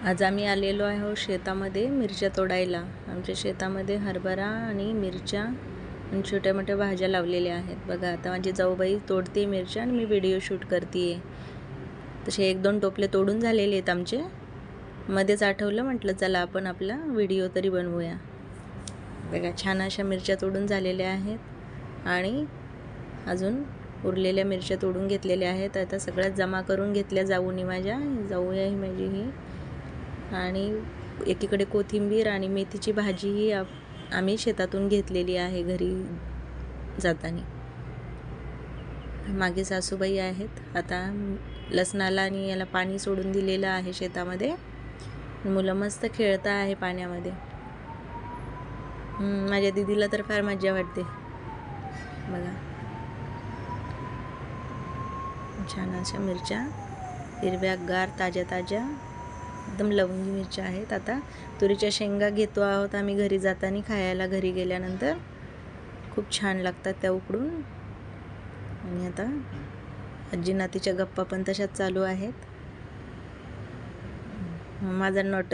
आज आम्ही आलेलो आहोत शेतामध्ये मिरच्या तोडायला। आमच्या शेतामध्ये हरभरा आणि मिरच्या आणि छोट्या मोठ्या भाज्या लावलेल्या आहेत। बघा आता माझी जाऊबाई तोडते मिरच्या आणि मी व्हिडिओ शूट करते। तसे 1-2 टोपले तोडून झालेले आहेत आमचे। मध्येच आठवलं, म्हटलं चला आपण आपला व्हिडिओ तरी बनवूया। बघा छान अशा मिरच्या तोडून झालेल्या आहेत आणि अजून उरलेल्या मिरच्या तोडून घेतलेल्या आहेत। आता सगळ्यात जमा करून घेतल्या जाऊनी माझ्या जाऊया ही माझी ही। आणि एकीकडे कोथिंबीर आणि मेथीची भाजी ही आम्ही शेतातून घेतलेली आहे घरी जाताना। मागे सासूबाई आहेत। आता लसणाला आणि याला पाणी सोडून दिलेलं आहे शेतामध्ये। मुलं मस्त खेळत आहे पाण्यामध्ये। माझ्या दीदीला तर फार मजा वाटते। बघा छान अशा मिरच्या हिरव्यागार ताज्या ताज्या एकदम लवंगी मिरच्या आहेत। आता तुरीच्या शेंगा घेतो आहोत आम्ही घरी जाताना खायला। घरी गेल्यानंतर खूप छान लागतात त्या उकडून। आणि आता आजी नातीच्या गप्पा पण तशाच चालू आहेत। माझा नॉट